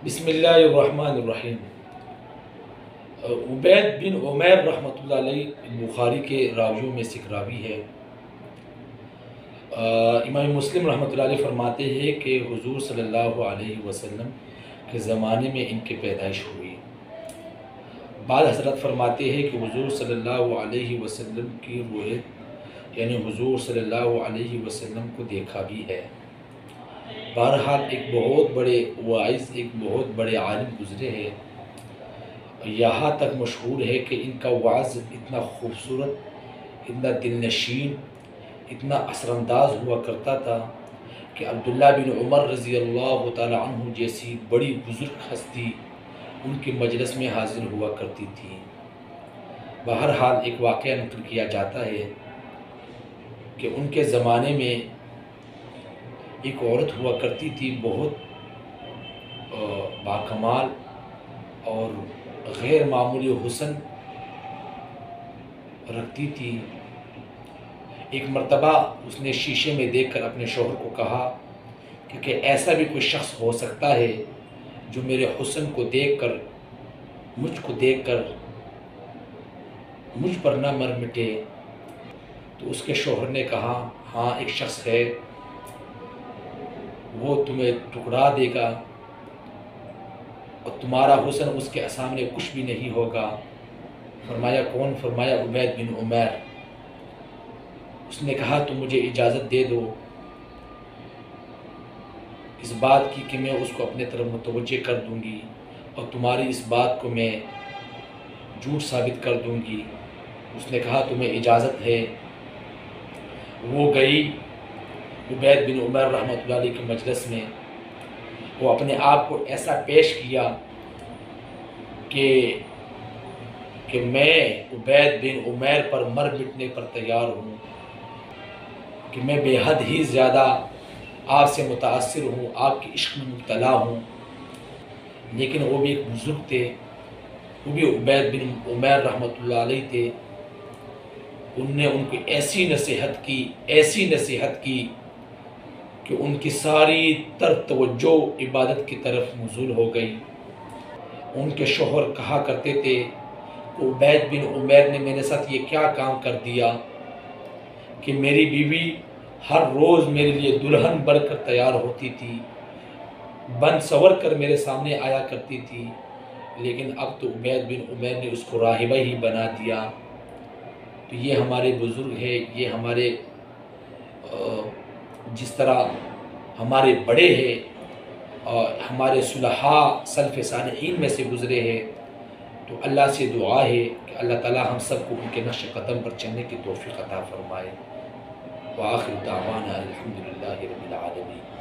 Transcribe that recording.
بسم اللہ الرحمن الرحیم۔ عبید بن عمیر رحمۃ اللہ علیہ بخاری کے راویوں میں سے ایک راوی ہے۔ امام مسلم رحمۃ اللہ علیہ فرماتے ہیں کہ حضور صلی اللہ علیہ وسلم کے زمانے میں ان کی پیدائش ہوئی۔ بعض حضرت فرماتے ہیں کہ حضور صلی اللہ علیہ وسلم کی رویت یعنی حضور صلی اللہ علیہ وسلم کو دیکھا بھی ہے۔ بہرحال ایک بہت بڑے واعظ، ایک بہت بڑے عالم گزرے ہیں۔ یہاں تک مشہور ہے کہ ان کا وعظ اتنا خوبصورت، اتنا دل نشین، اتنا اثر انداز ہوا کرتا تھا کہ عبداللہ بن عمر رضی اللہ تعالی عنہ جیسی بڑی بزرگ ہستی ان کے مجلس میں حاضر ہوا کرتی تھی۔ بہرحال ایک واقعہ نقل کیا جاتا ہے کہ ان کے زمانے میں ایک عورت ہوا کرتی تھی، بہت باکمال اور غیر معمولی حسن رکھتی تھی۔ ایک مرتبہ اس نے شیشے میں دیکھ کر اپنے شوہر کو کہا کہ ایسا بھی کوئی شخص ہو سکتا ہے جو میرے حسن کو دیکھ کر مجھ پر نہ مر مٹے۔ تو اس کے شوہر نے کہا ہاں ایک شخص ہے، وہ تمہیں ٹکرا دے گا اور تمہارا حسن اس کے سامنے کچھ بھی نہیں ہوگا۔ فرمایا کون؟ فرمایا عبید بن عمیر۔ اس نے کہا تو مجھے اجازت دے دو اس بات کی کہ میں اس کو اپنے طرف متوجہ کر دوں گی اور تمہاری اس بات کو میں جھوٹ ثابت کر دوں گی۔ اس نے کہا تمہیں اجازت ہے۔ وہ گئی عبید بن عمیر رحمۃ اللہ علیہ کے مجلس میں۔ وہ اپنے آپ کو ایسا پیش کیا کہ میں عبید بن عمیر پر مر مٹنے پر تیار ہوں، کہ میں بے حد ہی زیادہ آپ سے متاثر ہوں، آپ کے عشق میں مبتلا ہوں۔ لیکن وہ بھی ایک بزرگ تھے، وہ بھی عبید بن عمیر رحمۃ اللہ علیہ تھے۔ ان نے ان کو ایسی نصیحت کی کہ ان کی ساری تر توجہ عبادت کی طرف مبذول ہو گئی۔ ان کے شوہر کہا کرتے تھے کہ عبید بن عمیر نے میرے ساتھ یہ کیا کام کر دیا کہ میری بیوی ہر روز میرے لیے دلہن بن کر تیار ہوتی تھی، بن سور کر میرے سامنے آیا کرتی تھی، لیکن اب تو عبید بن عمیر نے اس کو راہبہ ہی بنا دیا۔ تو یہ ہمارے بزرگ ہیں، یہ ہمارے جس طرح ہمارے بڑے ہیں اور ہمارے صلحاء سلف صالحین میں سے گزرے ہیں، تو اللہ سے دعا ہے کہ اللہ تعالی ہم سب کو ان کے نقش قدم پر چلنے کی توفیق عطا فرمائے۔ وآخر دعوانا الحمدللہ رب العالمین۔